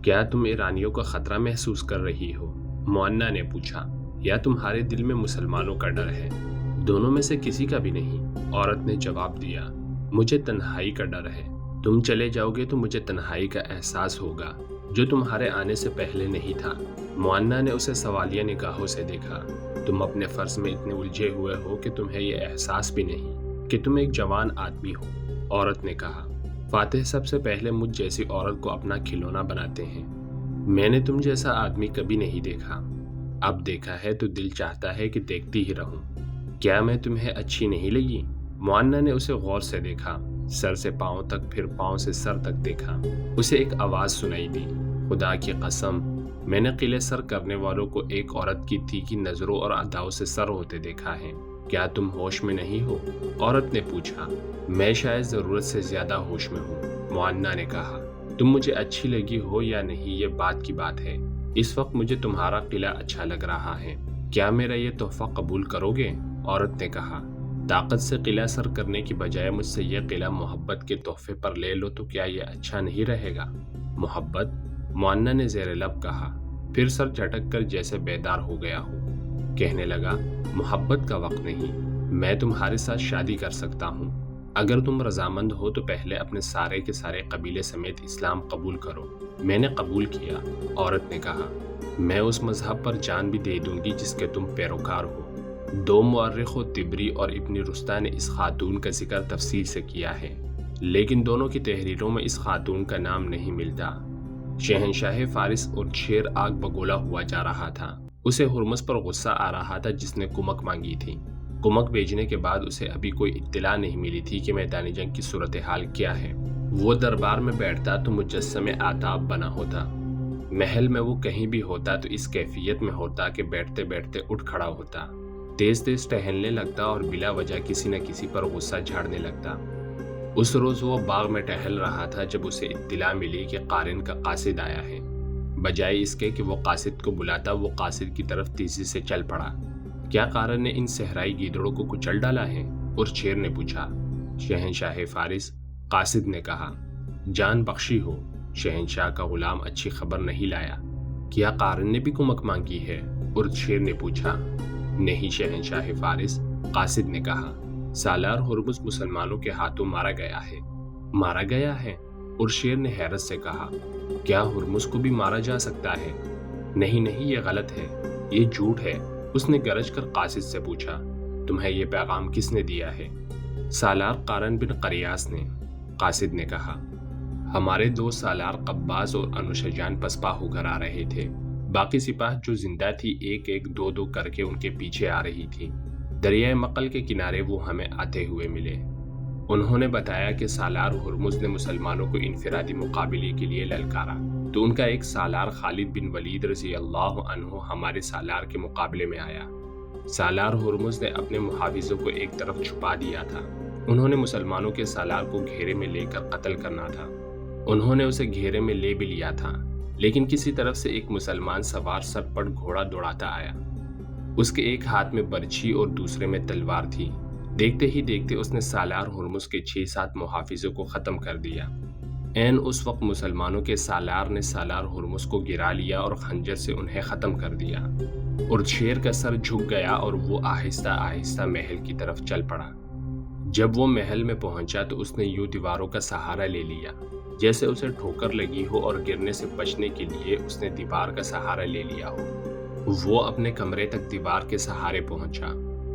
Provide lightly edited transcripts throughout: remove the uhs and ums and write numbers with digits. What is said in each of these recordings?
کیا تم ایرانیوں کا خطرہ محسوس کر رہی ہو؟ معنا نے پوچھا۔ یا تمہارے دل میں مسلمانوں کا ڈر ہے؟ دونوں میں سے کسی کا بھی نہیں، عورت نے جواب دیا۔ مجھے تنہائی کا ڈر ہے۔ تم چلے جاؤ گے تو مجھے تنہائی کا احساس ہوگا جو تمہارے آنے سے پہلے نہیں تھا۔ معنا نے اسے سوالیہ نگاہوں سے دیکھا۔ تم اپنے فرض میں اتنے الجھے ہوئے ہو کہ تمہیں یہ احساس بھی نہیں کہ تم ایک جوان آدمی ہو، عورت نے کہا۔ فاتح سب سے پہلے مجھ جیسی عورت کو اپنا کھلونا بناتے ہیں۔ میں نے تم جیسا آدمی کبھی نہیں دیکھا۔ اب دیکھا ہے تو دل چاہتا ہے کہ دیکھتی ہی رہوں۔ کیا میں تمہیں اچھی نہیں لگی؟ معنا نے اسے غور سے دیکھا، سر سے پاؤں تک، پھر پاؤں سے سر تک دیکھا۔ اسے ایک آواز سنائی دی۔ خدا کی قسم، میں نے قلعے سر کرنے والوں کو ایک عورت کی تیکھی نظروں اور اداؤں سے سر ہوتے دیکھا ہے۔ کیا تم ہوش میں نہیں ہو؟ عورت نے پوچھا۔ میں شاید ضرورت سے زیادہ ہوش میں ہوں، معنا نے کہا۔ تم مجھے اچھی لگی ہو یا نہیں یہ بات کی بات ہے۔ اس وقت مجھے تمہارا قلعہ اچھا لگ رہا ہے۔ کیا میرا یہ تحفہ قبول کرو گے؟ عورت نے کہا۔ طاقت سے قلعہ سر کرنے کی بجائے مجھ سے یہ قلعہ محبت کے تحفے پر لے لو تو کیا یہ اچھا نہیں رہے گا؟ محبت؟ معنا نے زیر لب کہا، پھر سر جھٹک کر جیسے بیدار ہو گیا ہو۔ کہنے لگا، محبت کا وقت نہیں۔ میں تمہارے ساتھ شادی کر سکتا ہوں۔ اگر تم رضامند ہو تو پہلے اپنے سارے کے سارے قبیلے سمیت اسلام قبول کرو۔ میں نے قبول کیا، عورت نے کہا۔ میں اس مذہب پر جان بھی دے دوں گی جس کے تم پیروکار ہو۔ دو مورخوں طبری اور ابن رستہ نے اس خاتون کا ذکر تفصیل سے کیا ہے، لیکن دونوں کی تحریروں میں اس خاتون کا نام نہیں ملتا۔ شہنشاہ فارس اور شیر آگ بگولا ہوا جا رہا تھا۔ اسے ہرمز پر غصہ آ رہا تھا جس نے کمک مانگی تھی۔ کمک بھیجنے کے بعد اسے ابھی کوئی اطلاع نہیں ملی تھی کہ میدان جنگ کی صورتحال کیا ہے۔ وہ دربار میں بیٹھتا تو مجسم آتاب بنا ہوتا۔ محل میں وہ کہیں بھی ہوتا تو اس کیفیت میں ہوتا کہ بیٹھتے بیٹھتے اٹھ کھڑا ہوتا، تیز تیز ٹہلنے لگتا اور بلا وجہ کسی نہ کسی پر غصہ جھاڑنے لگتا۔ اس روز وہ باغ میں ٹہل رہا تھا جب اسے اطلاع ملی کہ قارن کا قاصد آیا ہے۔ بجائے اس کے کہ وہ قاصد کو بلاتا، وہ قاصد کی طرف تیزی سے چل پڑا۔ کیا قارن نے ان صحرائی گیدڑوں کو کچل ڈالا ہے؟ شیر نے پوچھا۔ شہنشاہ فارس، قاصد نے کہا۔ جان بخشی ہو، شہنشاہ کا غلام اچھی خبر نہیں لایا۔ کیا قارن نے بھی کمک مانگی ہے؟ شیر نے پوچھا۔ نہیں شہنشاہ فارس، قاصد نے کہا۔ سالار ہرمز مسلمانوں کے ہاتھوں مارا گیا ہے۔ مارا گیا ہے؟ شیر نے حیرت سے کہا۔ کیا ہرمز کو بھی مارا جا سکتا ہے؟ نہیں نہیں، یہ غلط ہے، یہ جھوٹ ہے۔ اس نے گرج کر قاصد سے پوچھا، تمہیں یہ پیغام کس نے دیا ہے؟ سالار قارن بن قریاس نے، قاصد نے کہا۔ ہمارے دو سالار قباز اور انوشجان پسپا ہو کر آ رہے تھے۔ باقی سپاہ جو زندہ تھی ایک ایک دو دو کر کے ان کے پیچھے آ رہی تھی۔ دریائے مقل کے کنارے وہ ہمیں آتے ہوئے ملے۔ انہوں نے بتایا کہ سالار ہرمز نے مسلمانوں کو انفرادی مقابلے کے لیے للکارا تو ان کا ایک سالار خالد بن ولید رضی اللہ عنہ ہمارے سالار کے مقابلے میں آیا۔ سالار ہرمز نے اپنے محافظوں کو ایک طرف چھپا دیا تھا۔ انہوں نے مسلمانوں کے سالار کو گھیرے میں لے کر قتل کرنا تھا۔ انہوں نے اسے گھیرے میں لے بھی لیا تھا، لیکن کسی طرف سے ایک مسلمان سوار سر پٹ گھوڑا دوڑاتا آیا۔ اس کے ایک ہاتھ میں برچھی اور دوسرے میں تلوار تھی۔ دیکھتے ہی دیکھتے اس نے سالار ہرمز کے 6-7 محافظوں کو ختم کر دیا۔ عین اس وقت مسلمانوں کے سالار نے سالار ہرمز کو گرا لیا اور خنجر سے انہیں ختم کر دیا۔ شیر کا سر جھک گیا اور وہ آہستہ آہستہ محل کی طرف چل پڑا۔ جب وہ محل میں پہنچا تو اس نے یوں دیواروں کا سہارا لے لیا جیسے اسے ٹھوکر لگی ہو، اور گرنے سے بچنے کے لیے اس نے دیوار کا سہارا لے لیا ہو۔ وہ اپنے کمرے تک دیوار کے سہارے پہنچا۔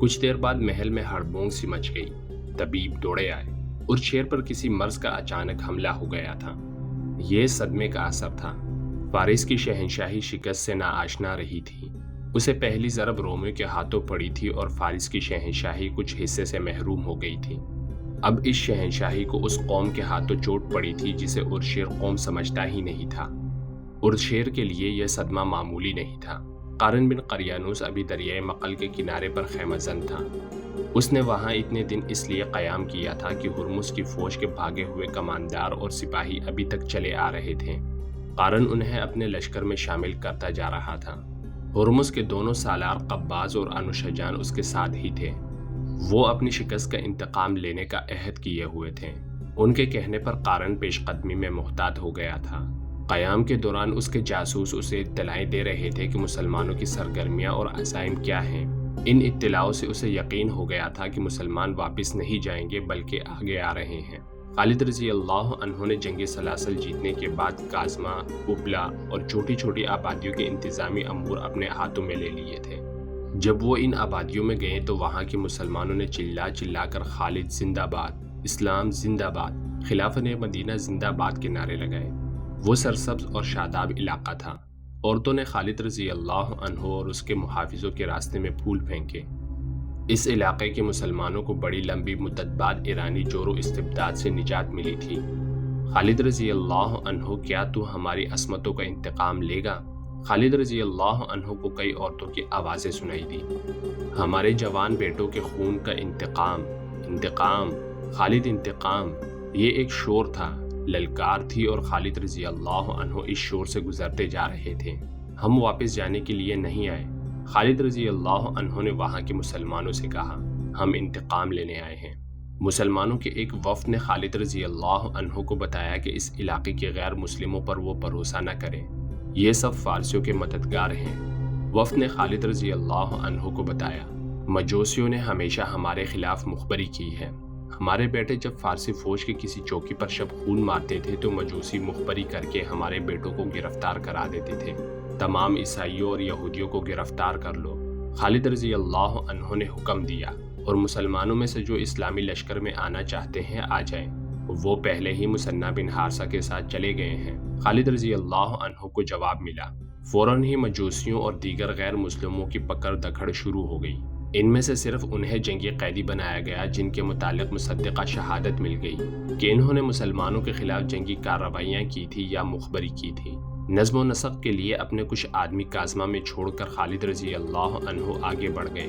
کچھ دیر بعد محل میں ہڑبونگ سی مچ گئی۔ طبیب دوڑے آئے اور شیر پر کسی مرض کا اچانک حملہ ہو گیا تھا۔ یہ صدمے کا اثر تھا۔ فارس کی شہنشاہی شکست سے ناآشنا رہی تھی۔ اسے پہلی ضرب رومیوں کے ہاتھوں پڑی تھی اور فارس کی شہنشاہی کچھ حصے سے محروم ہو گئی تھی۔ اب اس شہنشاہی کو اس قوم کے ہاتھوں چوٹ پڑی تھی جسے شیر قوم سمجھتا ہی نہیں تھا۔ شیر کے لیے یہ صدمہ معمولی نہیں تھا۔ قارن بن قریانوس ابھی دریائے مقل کے کنارے پر خیمہ زن تھا۔ اس نے وہاں اتنے دن اس لیے قیام کیا تھا کہ ہرمز کی فوج کے بھاگے ہوئے کماندار اور سپاہی ابھی تک چلے آ رہے تھے۔ قارن انہیں اپنے لشکر میں شامل کرتا جا رہا تھا۔ ہرمز کے دونوں سالار قباز اور انوشجان اس کے ساتھ ہی تھے۔ وہ اپنی شکست کا انتقام لینے کا عہد کیے ہوئے تھے۔ ان کے کہنے پر قارن پیش قدمی میں محتاط ہو گیا تھا۔ قیام کے دوران اس کے جاسوس اسے اطلاعیں دے رہے تھے کہ مسلمانوں کی سرگرمیاں اور عزائم کیا ہیں۔ ان اطلاعوں سے اسے یقین ہو گیا تھا کہ مسلمان واپس نہیں جائیں گے بلکہ آگے آ رہے ہیں۔ خالد رضی اللہ عنہ نے جنگ سلاسل جیتنے کے بعد کاظمہ، ابلا اور چھوٹی چھوٹی آبادیوں کے انتظامی امور اپنے ہاتھوں میں لے لیے تھے۔ جب وہ ان آبادیوں میں گئے تو وہاں کے مسلمانوں نے چلا چلا کر خالد زندہ باد، اسلام زندہ باد، خلافت مدینہ زندہ باد کے نعرے لگائے۔ وہ سرسبز اور شاداب علاقہ تھا۔ عورتوں نے خالد رضی اللہ عنہ اور اس کے محافظوں کے راستے میں پھول پھینکے۔ اس علاقے کے مسلمانوں کو بڑی لمبی مدت بعد ایرانی جور و استبداد سے نجات ملی تھی۔ خالد رضی اللہ عنہ، کیا تو ہماری عصمتوں کا انتقام لے گا؟ خالد رضی اللہ عنہ کو کئی عورتوں کی آوازیں سنائی دی۔ ہمارے جوان بیٹوں کے خون کا انتقام، انتقام، خالد انتقام۔ یہ ایک شور تھا، للکار تھی، اور خالد رضی اللہ عنہ اس شور سے گزرتے جا رہے تھے۔ ہم واپس جانے کے لیے نہیں آئے۔ خالد رضی اللہ عنہ نے وہاں کے مسلمانوں سے کہا، ہم انتقام لینے آئے ہیں۔ مسلمانوں کے ایک وفد نے خالد رضی اللہ عنہ کو بتایا کہ اس علاقے کے غیر مسلموں پر وہ بھروسہ نہ کرے، یہ سب فارسیوں کے مددگار ہیں۔ وفد نے خالد رضی اللہ عنہ کو بتایا، مجوسیوں نے ہمیشہ ہمارے خلاف مخبری کی ہے۔ ہمارے بیٹے جب فارسی فوج کے کسی چوکی پر شب خون مارتے تھے تو مجوسی مخبری کر کے ہمارے بیٹوں کو گرفتار کرا دیتے تھے۔ تمام عیسائیوں اور یہودیوں کو گرفتار کر لو۔ خالد رضی اللہ عنہ نے حکم دیا، اور مسلمانوں میں سے جو اسلامی لشکر میں آنا چاہتے ہیں آ جائیں۔ وہ پہلے ہی مثنہ بن حارثہ کے ساتھ چلے گئے ہیں۔ خالد رضی اللہ عنہ کو جواب ملا۔ فوراً ہی مجوسیوں اور دیگر غیر مسلموں کی پکڑ دکڑ شروع ہو گئی۔ ان میں سے صرف انہیں جنگی قیدی بنایا گیا جن کے متعلق مصدقہ شہادت مل گئی کہ انہوں نے مسلمانوں کے خلاف جنگی کارروائیاں کی تھی یا مخبری کی تھی۔ نظم و نسق کے لیے اپنے کچھ آدمی کاظمہ میں چھوڑ کر خالد رضی اللہ عنہ آگے بڑھ گئے۔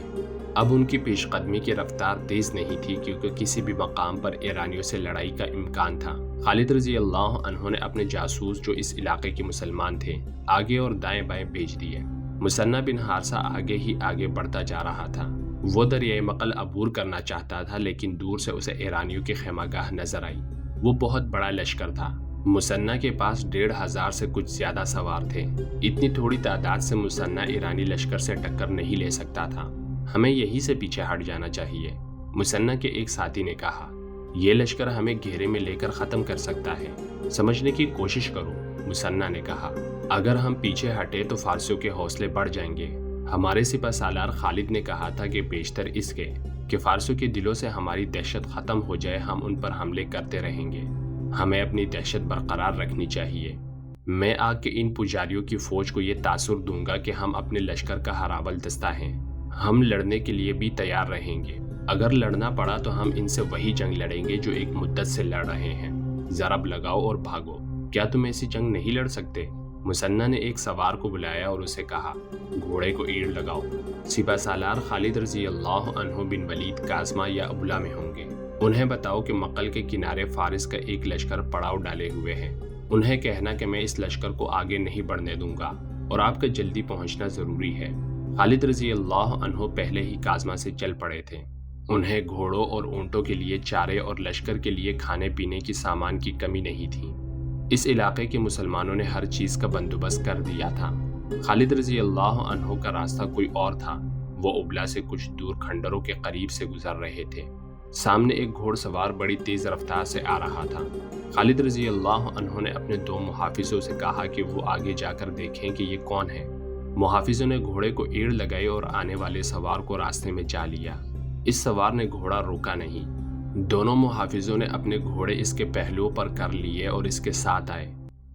اب ان کی پیش قدمی کی رفتار تیز نہیں تھی کیونکہ کسی بھی مقام پر ایرانیوں سے لڑائی کا امکان تھا۔ خالد رضی اللہ عنہ نے اپنے جاسوس جو اس علاقے کے مسلمان تھے آگے اور دائیں بائیں بھیج دیے۔ مثنہ بن حارثہ آگے ہی آگے بڑھتا جا رہا تھا۔ وہ دریائے مقل عبور کرنا چاہتا تھا لیکن دور سے اسے ایرانیوں کی خیمہ گاہ نظر آئی۔ وہ بہت بڑا لشکر تھا۔ مثنہ کے پاس 1500 سے کچھ زیادہ سوار تھے۔ اتنی تھوڑی تعداد سے مثنہ ایرانی لشکر سے ٹکر نہیں لے سکتا تھا۔ ہمیں یہی سے پیچھے ہٹ جانا چاہیے، مثنہ کے ایک ساتھی نے کہا۔ یہ لشکر ہمیں گھیرے میں لے کر ختم کر سکتا ہے، سمجھنے کی کوشش کرو، مثنہ نے کہا۔ اگر ہم پیچھے ہٹے تو فارسیوں کے حوصلے بڑھ جائیں گے۔ ہمارے سپہ سالار خالد نے کہا تھا کہ بیشتر اس کے کہ فارسیوں کے دلوں سے ہماری دہشت ختم ہو جائے ہم ان پر حملے کرتے رہیں گے۔ ہمیں اپنی دہشت برقرار رکھنی چاہیے۔ میں آگ کے ان پجاریوں کی فوج کو یہ تاثر دوں گا کہ ہم اپنے لشکر کا ہراول دستہ ہیں۔ ہم لڑنے کے لیے بھی تیار رہیں گے۔ اگر لڑنا پڑا تو ہم ان سے وہی جنگ لڑیں گے جو ایک مدت سے لڑ رہے ہیں۔ ضرب لگاؤ اور بھاگو۔ کیا تم ایسی جنگ نہیں لڑ سکتے؟ مثنہ نے ایک سوار کو بلایا اور اسے کہا، گھوڑے کو ایڑ لگاؤ۔ سپہ سالار خالد رضی اللہ عنہ بن ولید کاظمہ یا ابلا میں ہوں گے۔ انہیں بتاؤ کہ مقل کے کنارے فارس کا ایک لشکر پڑاؤ ڈالے ہوئے ہے۔ انہیں کہنا کہ میں اس لشکر کو آگے نہیں بڑھنے دوں گا اور آپ کا جلدی پہنچنا ضروری ہے۔ خالد رضی اللہ عنہ پہلے ہی کاظمہ سے چل پڑے تھے۔ انہیں گھوڑوں اور اونٹوں کے لیے چارے اور لشکر کے لیے کھانے پینے کی سامان کی کمی نہیں تھی۔ اس علاقے کے مسلمانوں نے ہر چیز کا بندوبست کر دیا تھا۔ خالد رضی اللہ عنہ کا راستہ کوئی اور تھا۔ وہ ابلا سے کچھ دور کھنڈروں کے قریب سے گزر رہے تھے۔ سامنے ایک گھوڑ سوار بڑی تیز رفتار سے آ رہا تھا۔ خالد رضی اللہ عنہ نے اپنے 2 محافظوں سے کہا کہ وہ آگے جا کر دیکھیں کہ یہ کون ہے۔ محافظوں نے گھوڑے کو ایڑ لگائی اور آنے والے سوار کو راستے میں جا لیا۔ اس سوار نے گھوڑا روکا نہیں۔ دونوں محافظوں نے اپنے گھوڑے اس کے پہلوؤں پر کر لیے اور اس کے ساتھ آئے۔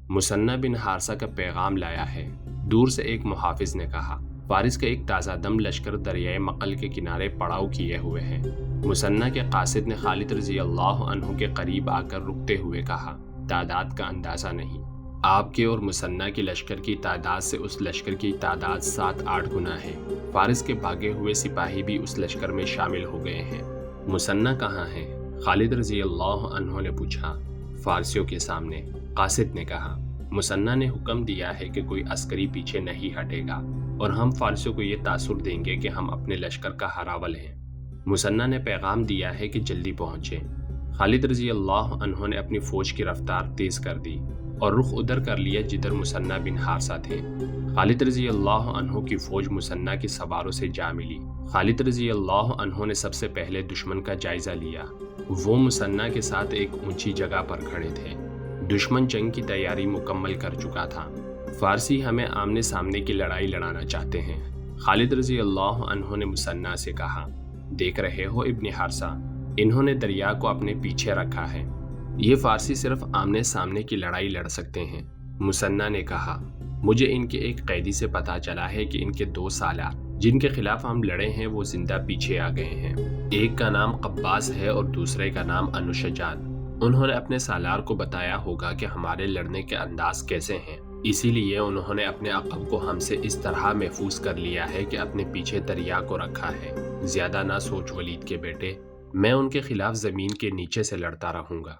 مثنہ بن حارثہ کا پیغام لایا ہے، دور سے ایک محافظ نے کہا۔ فارس کا ایک تازہ دم لشکر دریائے مقل کے کنارے پڑاؤ کیے ہوئے ہیں۔ مثنہ کے قاصد نے خالد رضی اللہ عنہ کے قریب آ کر رکتے ہوئے کہا، تعداد کا اندازہ نہیں۔ آپ کے اور مثنہ کی لشکر کی تعداد سے اس لشکر کی تعداد 7-8 گنا ہے۔ فارس کے بھاگے ہوئے سپاہی بھی اس لشکر میں شامل ہو گئے ہیں۔ مثنہ کہاں ہے؟ خالد رضی اللہ عنہ نے پوچھا۔ فارسیوں کے سامنے، قاصد نے کہا۔ مثنہ نے حکم دیا ہے کہ کوئی عسکری پیچھے نہیں ہٹے گا اور ہم فارسیوں کو یہ تاثر دیں گے کہ ہم اپنے لشکر کا ہراول ہیں۔ مثنہ نے پیغام دیا ہے کہ جلدی پہنچیں۔ خالد رضی اللہ عنہ نے اپنی فوج کی رفتار تیز کر دی۔ اور رخ ادھر کر لیا جدھر مثنیٰ بن حارثہ تھے۔ خالد رضی اللہ عنہ کی فوج مثنیٰ کے سواروں سے جا ملی۔ خالد رضی اللہ عنہ نے سب سے پہلے دشمن کا جائزہ لیا۔ وہ مثنیٰ کے ساتھ ایک اونچی جگہ پر کھڑے تھے۔ دشمن جنگ کی تیاری مکمل کر چکا تھا۔ فارسی ہمیں آمنے سامنے کی لڑائی لڑانا چاہتے ہیں۔ خالد رضی اللہ عنہ نے مثنیٰ سے کہا، دیکھ رہے ہو ابن حارثہ، انہوں نے دریا کو اپنے پیچھے رکھا ہے، یہ فارسی صرف آمنے سامنے کی لڑائی لڑ سکتے ہیں۔ مثنیٰ نے کہا، مجھے ان کے ایک قیدی سے پتا چلا ہے کہ ان کے 2 سالار جن کے خلاف ہم لڑے ہیں وہ زندہ پیچھے آ گئے ہیں۔ ایک کا نام قباس ہے اور دوسرے کا نام انوشجان۔ انہوں نے اپنے سالار کو بتایا ہوگا کہ ہمارے لڑنے کے انداز کیسے ہیں، اسی لیے انہوں نے اپنے عقب کو ہم سے اس طرح محفوظ کر لیا ہے کہ اپنے پیچھے دریا کو رکھا ہے۔ زیادہ نہ سوچ ولید کے بیٹے، میں ان کے خلاف زمین کے نیچے سے لڑتا رہوں گا۔